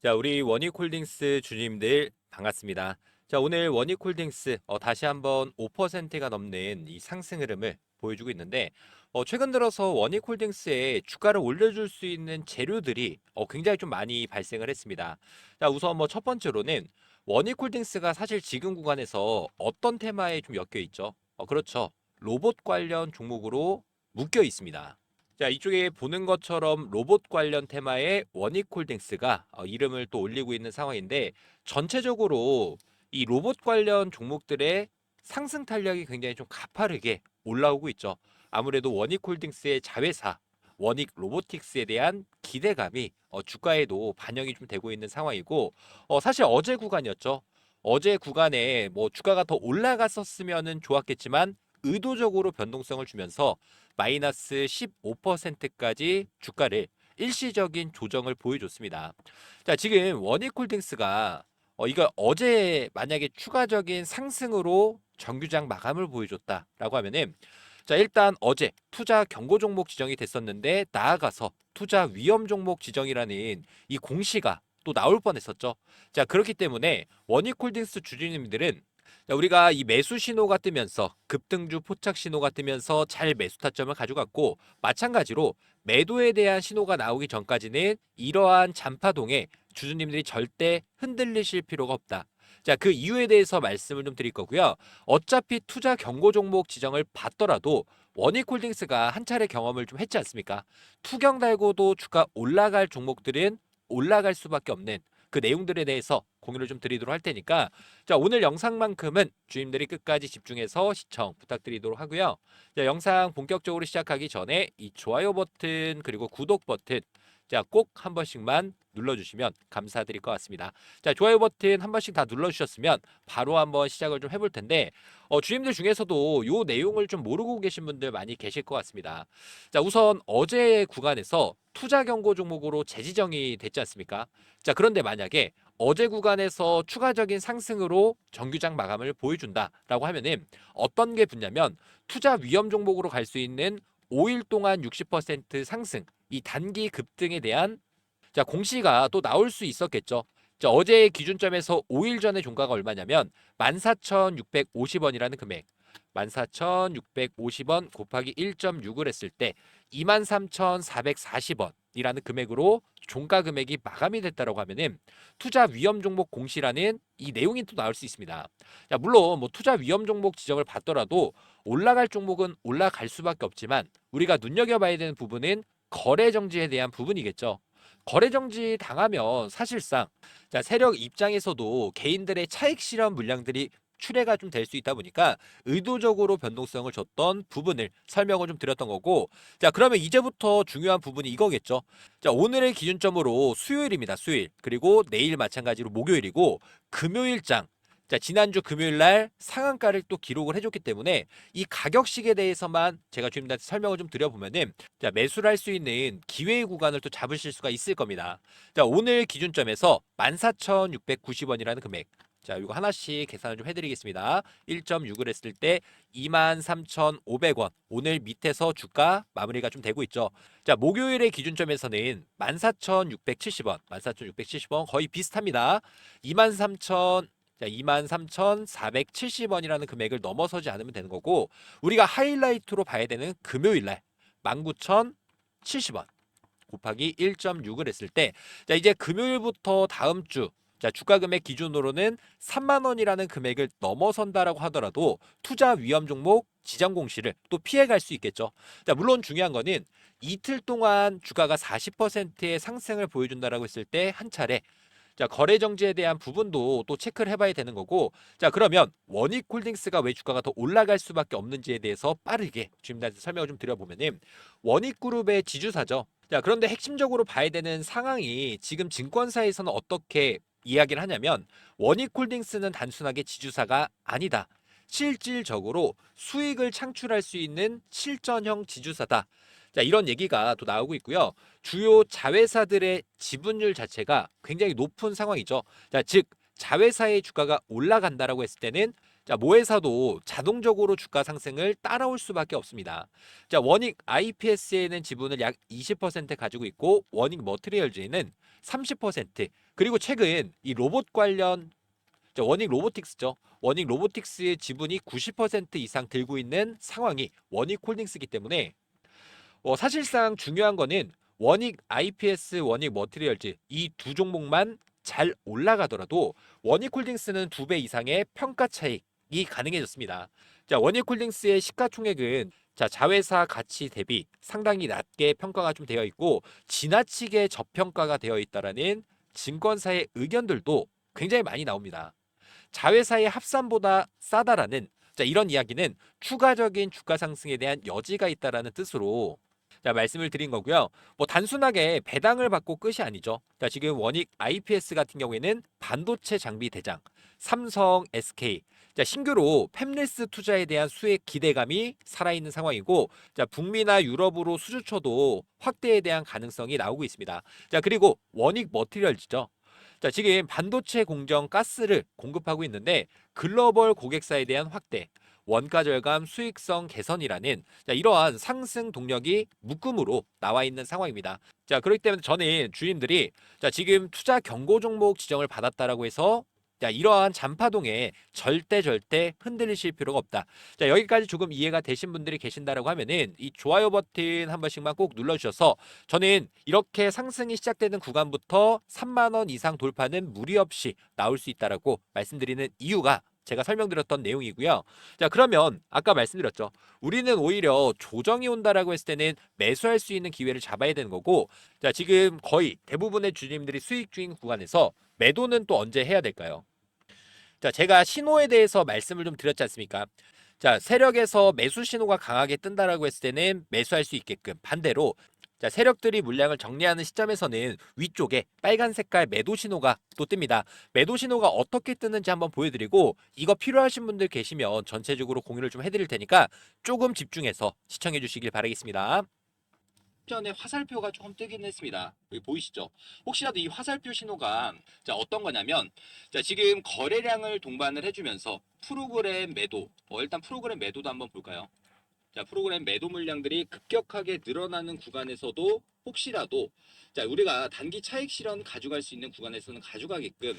자, 우리 원익홀딩스 주주님들 반갑습니다. 자, 오늘 원익홀딩스 다시 한번 5%가 넘는 이 상승 흐름을 보여주고 있는데 최근 들어서 원익홀딩스의 주가를 올려줄 수 있는 재료들이 굉장히 좀 많이 발생을 했습니다. 자, 우선 뭐 첫 번째로는 원익홀딩스가 사실 지금 구간에서 어떤 테마에 좀 엮여 있죠? 그렇죠. 로봇 관련 종목으로 묶여 있습니다. 자, 이쪽에 보는 것처럼 로봇 관련 테마의 원익홀딩스가 이름을 또 올리고 있는 상황인데 전체적으로 이 로봇 관련 종목들의 상승 탄력이 굉장히 좀 가파르게 올라오고 있죠. 아무래도 원익홀딩스의 자회사 원익 로보틱스에 대한 기대감이 주가에도 반영이 좀 되고 있는 상황이고 사실 어제 구간이었죠. 어제 구간에 뭐 주가가 더 올라갔었으면은 좋았겠지만 의도적으로 변동성을 주면서 마이너스 15%까지 주가를 일시적인 조정을 보여줬습니다. 자, 지금 원익홀딩스가 이거 어제 만약에 추가적인 상승으로 정규장 마감을 보여줬다라고 하면은 자, 일단 어제 투자 경고 종목 지정이 됐었는데 나아가서 투자 위험 종목 지정이라는 이 공시가 또 나올 뻔했었죠. 자, 그렇기 때문에 원익홀딩스 주주님들은 자, 우리가 이 매수 신호가 뜨면서 급등주 포착 신호가 뜨면서 잘 매수 타점을 가져갔고 마찬가지로 매도에 대한 신호가 나오기 전까지는 이러한 잔파동에 주주님들이 절대 흔들리실 필요가 없다. 자, 그 이유에 대해서 말씀을 좀 드릴 거고요. 어차피 투자 경고 종목 지정을 받더라도 원익홀딩스가 한 차례 경험을 좀 했지 않습니까? 투경 달고도 주가 올라갈 종목들은 올라갈 수밖에 없는 그 내용들에 대해서 공유를 좀 드리도록 할 테니까 자, 오늘 영상만큼은 주임들이 끝까지 집중해서 시청 부탁드리도록 하고요. 자, 영상 본격적으로 시작하기 전에 이 좋아요 버튼 그리고 구독 버튼 자, 꼭 한 번씩만 눌러주시면 감사드릴 것 같습니다. 자, 좋아요 버튼 한 번씩 다 눌러주셨으면 바로 한번 시작을 좀 해볼 텐데 주임들 중에서도 요 내용을 좀 모르고 계신 분들 많이 계실 것 같습니다. 자, 우선 어제 구간에서 투자 경고 종목으로 재지정이 됐지 않습니까? 자, 그런데 만약에 어제 구간에서 추가적인 상승으로 정규장 마감을 보여준다라고 하면은 어떤 게 붙냐면 투자 위험 종목으로 갈 수 있는 5일 동안 60% 상승, 이 단기 급등에 대한 자, 공시가 또 나올 수 있었겠죠. 자, 어제의 기준점에서 5일 전의 종가가 얼마냐면 14,650원이라는 금액. 14,650원 곱하기 1.6을 했을 때 23,440원이라는 금액으로 종가 금액이 마감이 됐다라고 하면은 투자 위험 종목 공시라는 이 내용이 또 나올 수 있습니다. 자, 물론 뭐 투자 위험 종목 지정을 받더라도 올라갈 종목은 올라갈 수밖에 없지만 우리가 눈여겨봐야 되는 부분은 거래 정지에 대한 부분이겠죠. 거래 정지 당하면 사실상 자, 세력 입장에서도 개인들의 차익 실현 물량들이 출회가 좀 될 수 있다 보니까 의도적으로 변동성을 줬던 부분을 설명을 좀 드렸던 거고 자, 그러면 이제부터 중요한 부분이 이거겠죠. 자, 오늘의 기준점으로 수요일입니다. 수요일. 그리고 내일 마찬가지로 목요일이고 금요일장 자, 지난주 금요일 날 상한가를 또 기록을 해줬기 때문에 이 가격식에 대해서만 제가 주님들한테 설명을 좀 드려보면은 자, 매수를 할 수 있는 기회의 구간을 또 잡으실 수가 있을 겁니다. 자, 오늘 기준점에서 14,690원이라는 금액. 자, 이거 하나씩 계산을 좀 해드리겠습니다. 1.6을 했을 때 23,500원. 오늘 밑에서 주가 마무리가 좀 되고 있죠. 자, 목요일의 기준점에서는 14,670원. 14,670원 거의 비슷합니다. 23,000 자, 23,470원이라는 금액을 넘어서지 않으면 되는 거고 우리가 하이라이트로 봐야 되는 금요일 날 19,070원 곱하기 1.6을 했을 때 자, 이제 금요일부터 다음 주 자, 주가 금액 기준으로는 3만 원이라는 금액을 넘어선다라고 하더라도 투자 위험 종목 지정 공시를 또 피해갈 수 있겠죠. 자, 물론 중요한 거는 이틀 동안 주가가 40%의 상승을 보여준다라고 했을 때 한 차례 자, 거래 정지에 대한 부분도 또 체크를 해봐야 되는 거고 자, 그러면 원익홀딩스가 왜 주가가 더 올라갈 수밖에 없는지에 대해서 빠르게 주임들한테 설명을 좀 드려보면은 원익그룹의 지주사죠. 자, 그런데 핵심적으로 봐야 되는 상황이 지금 증권사에서는 어떻게 이야기를 하냐면 원익홀딩스는 단순하게 지주사가 아니다. 실질적으로 수익을 창출할 수 있는 실전형 지주사다. 자, 이런 얘기가 또 나오고 있고요. 주요 자회사들의 지분율 자체가 굉장히 높은 상황이죠. 자, 즉 자회사의 주가가 올라간다라고 했을 때는 자, 모회사도 자동적으로 주가 상승을 따라올 수밖에 없습니다. 자, 원익 IPS에는 지분을 약 20% 가지고 있고 원익 머티리얼즈에는 30%, 그리고 최근 이 로봇 관련 원익 로보틱스죠. 원익 로보틱스의 지분이 90% 이상 들고 있는 상황이 원익 홀딩스이기 때문에 사실상 중요한 거는 원익 IPS, 원익 머티리얼즈 이 두 종목만 잘 올라가더라도 원익 홀딩스는 2배 이상의 평가 차익이 가능해졌습니다. 자, 원익 홀딩스의 시가총액은 자회사 가치 대비 상당히 낮게 평가가 좀 되어 있고 지나치게 저평가가 되어 있다라는 증권사의 의견들도 굉장히 많이 나옵니다. 자회사의 합산보다 싸다라는 이런 이야기는 추가적인 주가 상승에 대한 여지가 있다라는 뜻으로 말씀을 드린 거고요. 단순하게 배당을 받고 끝이 아니죠. 지금 원익 IPS 같은 경우에는 반도체 장비 대장, 삼성, SK, 신규로 팹리스 투자에 대한 수익 기대감이 살아있는 상황이고, 북미나 유럽으로 수주처도 확대에 대한 가능성이 나오고 있습니다. 그리고 원익 머티리얼즈죠. 지금 반도체 공정 가스를 공급하고 있는데 글로벌 고객사에 대한 확대, 원가 절감, 수익성 개선이라는 이러한 상승 동력이 묶음으로 나와 있는 상황입니다. 그렇기 때문에 저는 주님들이 지금 투자 경고 종목 지정을 받았다라고 해서 이러한 잔파동에 절대 흔들리실 필요가 없다. 여기까지 조금 이해가 되신 분들이 계신다라고 하면은 이 좋아요 버튼 한 번씩만 꼭 눌러주셔서 저는 이렇게 상승이 시작되는 구간부터 3만 원 이상 돌파는 무리 없이 나올 수 있다라고 말씀드리는 이유가 제가 설명드렸던 내용이고요. 그러면 아까 말씀드렸죠. 우리는 오히려 조정이 온다라고 했을 때는 매수할 수 있는 기회를 잡아야 되는 거고, 지금 거의 대부분의 주주님들이 수익 중인 구간에서 매도는 또 언제 해야 될까요? 제가 신호에 대해서 말씀을 좀 드렸지 않습니까? 세력에서 매수 신호가 강하게 뜬다라고 했을 때는 매수할 수 있게끔, 반대로 세력들이 물량을 정리하는 시점에서는 위쪽에 빨간 색깔 매도 신호가 또 뜹니다. 매도 신호가 어떻게 뜨는지 한번 보여드리고, 이거 필요하신 분들 계시면 전체적으로 공유를 좀 해드릴 테니까 조금 집중해서 시청해 주시길 바라겠습니다. 전에 화살표가 조금 뜨긴 했습니다. 여기 보이시죠? 혹시라도 이 화살표 신호가 어떤 거냐면, 지금 거래량을 동반을 해주면서 프로그램 매도, 일단 프로그램 매도도 한번 볼까요? 프로그램 매도 물량들이 급격하게 늘어나는 구간에서도 혹시라도 우리가 단기 차익 실현 가져갈 수 있는 구간에서는 가져가게끔,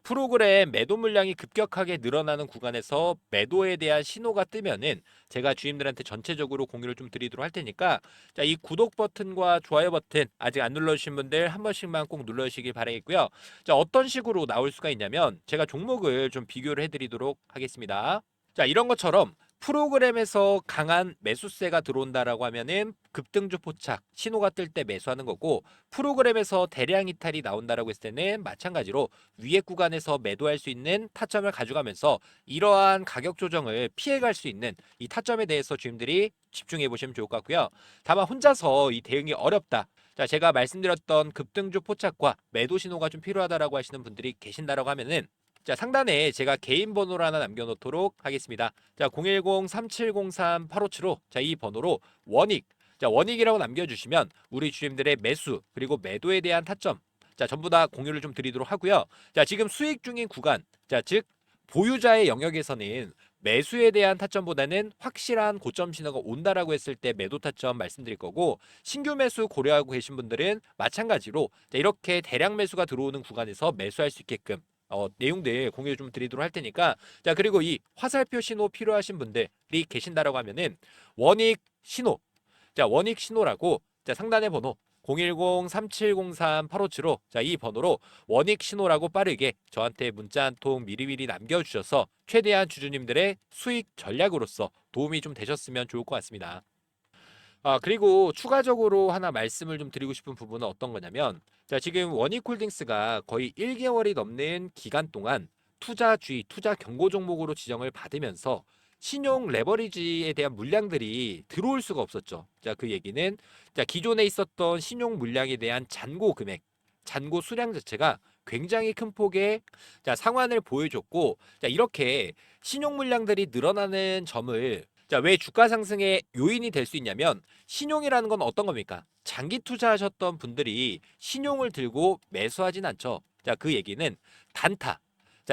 프로그램 매도 물량이 급격하게 늘어나는 구간에서 매도에 대한 신호가 뜨면은 제가 주임들한테 전체적으로 공유를 좀 드리도록 할 테니까, 이 구독 버튼과 좋아요 버튼 아직 안 눌러주신 분들 한 번씩만 꼭 눌러주시길 바라겠고요. 어떤 식으로 나올 수가 있냐면 제가 종목을 좀 비교를 해드리도록 하겠습니다. 이런 것처럼 프로그램에서 강한 매수세가 들어온다라고 하면은 급등주 포착 신호가 뜰 때 매수하는 거고, 프로그램에서 대량 이탈이 나온다라고 했을 때는 마찬가지로 위에 구간에서 매도할 수 있는 타점을 가져가면서 이러한 가격 조정을 피해갈 수 있는 이 타점에 대해서 주임들이 집중해 보시면 좋을 것 같고요. 다만 혼자서 이 대응이 어렵다, 제가 말씀드렸던 급등주 포착과 매도 신호가 좀 필요하다라고 하시는 분들이 계신다라고 하면은 상단에 제가 개인 번호를 하나 남겨놓도록 하겠습니다. 010-3703-8575. 이 번호로 원익. 원익이라고 남겨주시면 우리 주임들의 매수, 그리고 매도에 대한 타점. 전부 다 공유를 좀 드리도록 하고요. 지금 수익 중인 구간. 즉, 보유자의 영역에서는 매수에 대한 타점보다는 확실한 고점 신호가 온다라고 했을 때 매도 타점 말씀드릴 거고, 신규 매수 고려하고 계신 분들은 마찬가지로 이렇게 대량 매수가 들어오는 구간에서 매수할 수 있게끔 내용들 공유 좀 드리도록 할 테니까, 그리고 이 화살표 신호 필요하신 분들이 계신다라고 하면은 원익 신호, 원익 신호라고 상단의 번호 010-3703-8575, 이 번호로 원익 신호라고 빠르게 저한테 문자 한 통 미리미리 남겨주셔서 최대한 주주님들의 수익 전략으로서 도움이 좀 되셨으면 좋을 것 같습니다. 그리고 추가적으로 하나 말씀을 좀 드리고 싶은 부분은 어떤 거냐면, 지금 원익홀딩스가 거의 1개월이 넘는 기간 동안 투자주의, 투자 경고 종목으로 지정을 받으면서 신용 레버리지에 대한 물량들이 들어올 수가 없었죠. 그 얘기는 기존에 있었던 신용 물량에 대한 잔고 금액, 잔고 수량 자체가 굉장히 큰 폭의 상환을 보여줬고, 이렇게 신용 물량들이 늘어나는 점을 왜 주가 상승의 요인이 될 수 있냐면, 신용이라는 건 어떤 겁니까? 장기 투자하셨던 분들이 신용을 들고 매수하진 않죠. 그 얘기는 단타.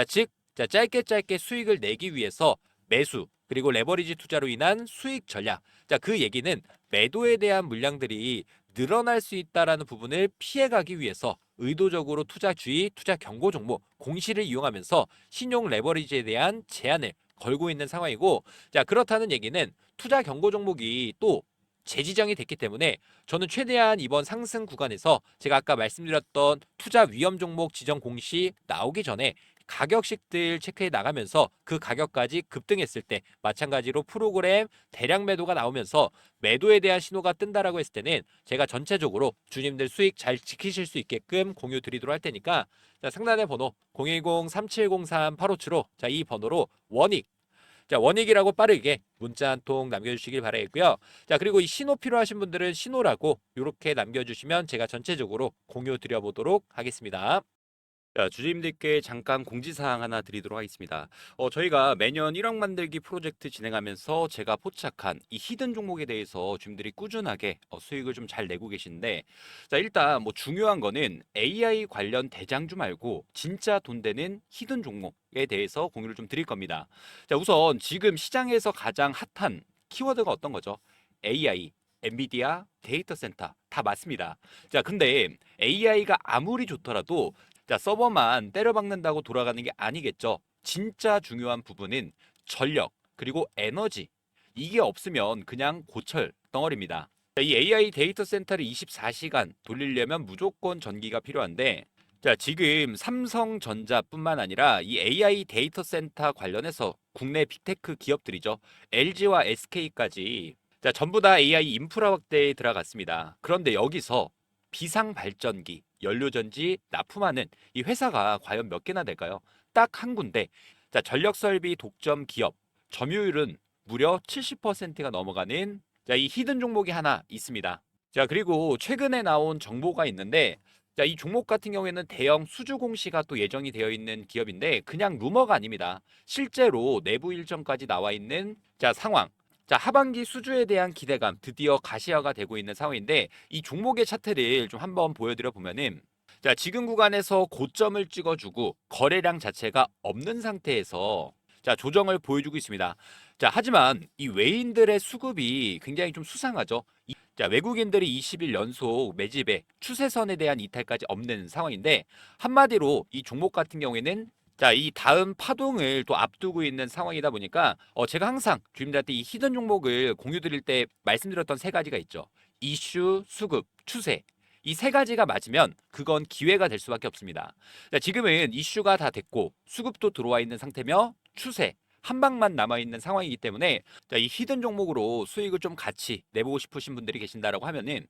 즉 자, 짧게 수익을 내기 위해서 매수, 그리고 레버리지 투자로 인한 수익 전략. 자, 그 얘기는 매도에 대한 물량들이 늘어날 수 있다라는 부분을 피해가기 위해서 의도적으로 투자 주의, 투자 경고 종목, 공시를 이용하면서 신용 레버리지에 대한 제한을 걸고 있는 상황이고, 자, 그렇다는 얘기는 투자 경고 종목이 또 재지정이 됐기 때문에 저는 최대한 이번 상승 구간에서 제가 아까 말씀드렸던 투자 위험 종목 지정 공시 나오기 전에 가격식들 체크해 나가면서 그 가격까지 급등했을 때 마찬가지로 프로그램 대량 매도가 나오면서 매도에 대한 신호가 뜬다라고 했을 때는 제가 전체적으로 주님들 수익 잘 지키실 수 있게끔 공유 드리도록 할 테니까, 자, 상단의 번호 010-3703-8575, 자, 이 번호로 원익, 자, 원익이라고 빠르게 문자 한 통 남겨주시길 바라겠고요. 자, 그리고 이 신호 필요하신 분들은 신호라고 이렇게 남겨주시면 제가 전체적으로 공유 드려보도록 하겠습니다. 자, 주주님들께 잠깐 공지사항 하나 드리도록 하겠습니다. 저희가 매년 1억 만들기 프로젝트 진행하면서 제가 포착한 이 히든 종목에 대해서 주주님들이 꾸준하게 수익을 좀 잘 내고 계신데, 자, 일단 뭐 중요한 거는 AI 관련 대장주 말고 진짜 돈 되는 히든 종목에 대해서 공유를 좀 드릴 겁니다. 자, 우선 지금 시장에서 가장 핫한 키워드가 어떤 거죠? AI, 엔비디아, 데이터 센터 다 맞습니다. 자, 근데 AI가 아무리 좋더라도, 자, 서버만 때려박는다고 돌아가는 게 아니겠죠. 진짜 중요한 부분은 전력, 그리고 에너지. 이게 없으면 그냥 고철 덩어리입니다. 자, 이 AI 데이터 센터를 24시간 돌리려면 무조건 전기가 필요한데, 자, 지금 삼성전자뿐만 아니라 이 AI 데이터 센터 관련해서 국내 빅테크 기업들이죠. LG와 SK까지, 자, 전부 다 AI 인프라 확대에 들어갔습니다. 그런데 여기서 비상 발전기, 연료전지 납품하는 이 회사가 과연 몇 개나 될까요? 딱 한 군데. 자, 전력 설비 독점 기업. 점유율은 무려 70%가 넘어가는, 자, 이 히든 종목이 하나 있습니다. 자, 그리고 최근에 나온 정보가 있는데, 자, 이 종목 같은 경우에는 대형 수주 공시가 또 예정이 되어 있는 기업인데 그냥 루머가 아닙니다. 실제로 내부 일정까지 나와 있는, 자, 상황. 자, 하반기 수주에 대한 기대감 드디어 가시화가 되고 있는 상황인데, 이 종목의 차트를 좀 한번 보여드려 보면은, 자, 지금 구간에서 고점을 찍어주고 거래량 자체가 없는 상태에서, 자, 조정을 보여주고 있습니다. 자, 하지만 이 외인들의 수급이 굉장히 좀 수상하죠. 자, 외국인들이 20일 연속 매집에 추세선에 대한 이탈까지 없는 상황인데, 한마디로 이 종목 같은 경우에는, 자, 이 다음 파동을 또 앞두고 있는 상황이다 보니까 제가 항상 주임들한테 이 히든 종목을 공유 드릴 때 말씀드렸던 세 가지가 있죠. 이슈, 수급, 추세. 이 세 가지가 맞으면 그건 기회가 될 수밖에 없습니다. 자, 지금은 이슈가 다 됐고 수급도 들어와 있는 상태며 추세 한 방만 남아 있는 상황이기 때문에, 자, 이 히든 종목으로 수익을 좀 같이 내보고 싶으신 분들이 계신다라고 하면은,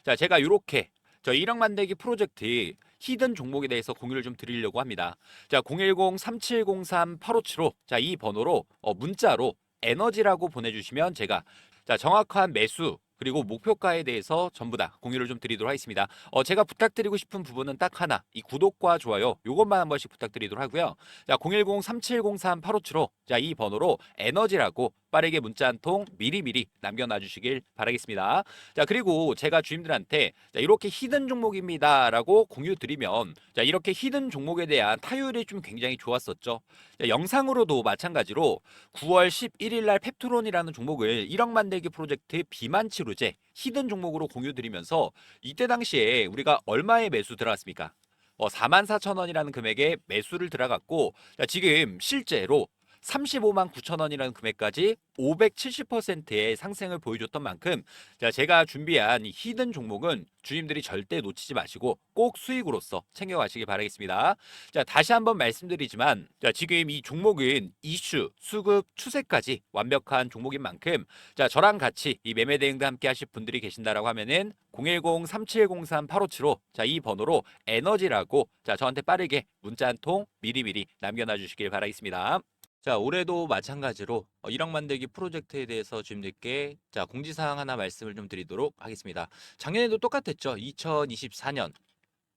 자, 제가 이렇게 저 1억 만들기 프로젝트 히든 종목에 대해서 공유를 좀 드리려고 합니다. 자, 010-3703-8575, 자, 이 번호로 문자로 에너지라고 보내주시면 제가, 자, 정확한 매수 그리고 목표가에 대해서 전부 다 공유를 좀 드리도록 하겠습니다. 제가 부탁드리고 싶은 부분은 딱 하나, 이 구독과 좋아요 요것만 한 번씩 부탁드리도록 하고요. 자, 010-3703-8575, 자, 이 번호로 에너지라고 빠르게 문자 한 통 미리미리 남겨놔 주시길 바라겠습니다. 자, 그리고 제가 주임들한테, 자, 이렇게 히든 종목입니다라고 공유 드리면, 자, 이렇게 히든 종목에 대한 타율이 좀 굉장히 좋았었죠. 자, 영상으로도 마찬가지로 9월 11일 날 펩토론이라는 종목을 1억 만들기 프로젝트 비만 치료제 히든 종목으로 공유 드리면서, 이때 당시에 우리가 얼마에 매수 들어갔습니까? 44,000원이라는 금액에 매수를 들어갔고, 자, 지금 실제로 35만 9천 원이라는 금액까지 570%의 상승을 보여줬던 만큼, 자, 제가 준비한 이 히든 종목은 주님들이 절대 놓치지 마시고 꼭 수익으로서 챙겨가시기 바라겠습니다. 자, 다시 한번 말씀드리지만, 자, 지금 이 종목은 이슈, 수급, 추세까지 완벽한 종목인 만큼, 자, 저랑 같이 이 매매 대응도 함께 하실 분들이 계신다라고 하면은 010-3703-8575, 자, 이 번호로 에너지라고, 자, 저한테 빠르게 문자 한 통 미리미리 남겨놔 주시길 바라겠습니다. 자, 올해도 마찬가지로 1억 만들기 프로젝트에 대해서 주님들께, 자, 공지사항 하나 말씀을 좀 드리도록 하겠습니다. 작년에도 똑같았죠. 2024년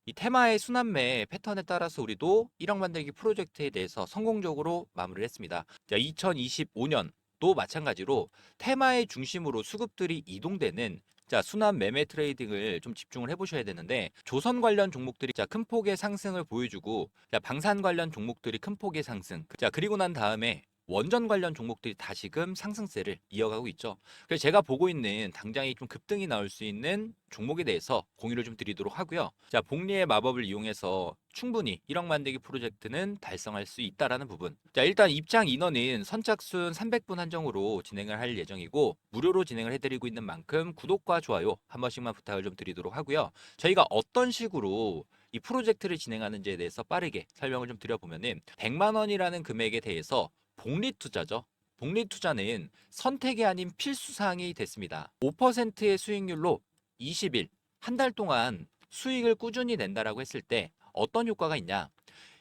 이 테마의 순환매 패턴에 따라서 우리도 1억 만들기 프로젝트에 대해서 성공적으로 마무리를 했습니다. 자, 2025년 또 마찬가지로 테마의 중심으로 수급들이 이동되는 순환 매매 트레이딩을 좀 집중을 해보셔야 되는데 조선 관련 종목들이 큰 폭의 상승을 보여주고 방산 관련 종목들이 큰 폭의 상승 그리고 난 다음에 원전 관련 종목들이 다시금 상승세를 이어가고 있죠. 그래서 제가 보고 있는 당장이 좀 급등이 나올 수 있는 종목에 대해서 공유를 좀 드리도록 하고요. 복리의 마법을 이용해서 충분히 1억 만들기 프로젝트는 달성할 수 있다라는 부분. 일단 입장 인원은 선착순 300분 한정으로 진행을 할 예정이고 무료로 진행을 해드리고 있는 만큼 구독과 좋아요 한 번씩만 부탁을 좀 드리도록 하고요. 저희가 어떤 식으로 이 프로젝트를 진행하는지에 대해서 빠르게 설명을 좀 드려보면은 100만 원이라는 금액에 대해서 복리 투자죠. 복리 투자는 선택이 아닌 필수 사항이 됐습니다. 5%의 수익률로 20일, 한 달 동안 수익을 꾸준히 낸다라고 했을 때 어떤 효과가 있냐?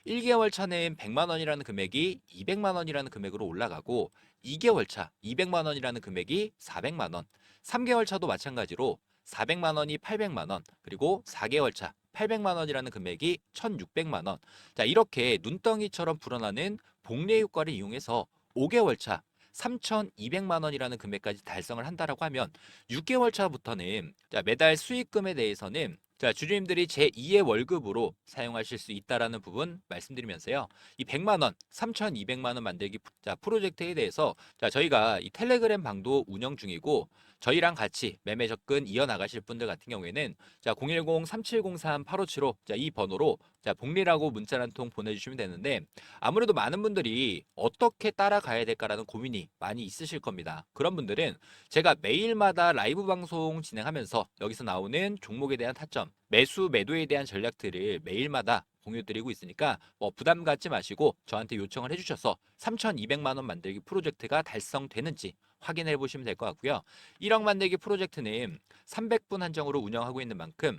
1개월 차는 100만 원이라는 금액이 200만 원이라는 금액으로 올라가고 2개월 차 200만 원이라는 금액이 400만 원, 3개월 차도 마찬가지로 400만 원이 800만 원, 그리고 4개월 차 800만 원이라는 금액이 1,600만 원. 이렇게 눈덩이처럼 불어나는 복리 효과를 이용해서 5개월 차 3,200만 원이라는 금액까지 달성을 한다라고 하면 6개월 차부터는 매달 수익금에 대해서는 주주님들이 제2의 월급으로 사용하실 수 있다라는 부분 말씀드리면서요. 이 100만 원, 3,200만 원 만들기 프로젝트에 대해서 저희가 이 텔레그램 방도 운영 중이고 저희랑 같이 매매 접근 이어나가실 분들 같은 경우에는 010-3703-8575 이 번호로 복리라고 문자 한 통 보내주시면 되는데 아무래도 많은 분들이 어떻게 따라가야 될까라는 고민이 많이 있으실 겁니다. 그런 분들은 제가 매일마다 라이브 방송 진행하면서 여기서 나오는 종목에 대한 타점, 매수, 매도에 대한 전략들을 매일마다 공유드리고 있으니까 부담 갖지 마시고 저한테 요청을 해주셔서 3,200만 원 만들기 프로젝트가 달성되는지 확인해 보시면 될 것 같고요. 1억 만들기 프로젝트는 300분 한정으로 운영하고 있는 만큼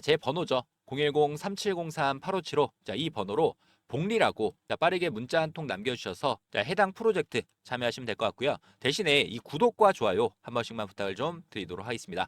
제 번호죠. 010-3703-8575 이 번호로 복리라고 빠르게 문자 한 통 남겨주셔서 해당 프로젝트 참여하시면 될 것 같고요. 대신에 이 구독과 좋아요 한 번씩만 부탁을 좀 드리도록 하겠습니다.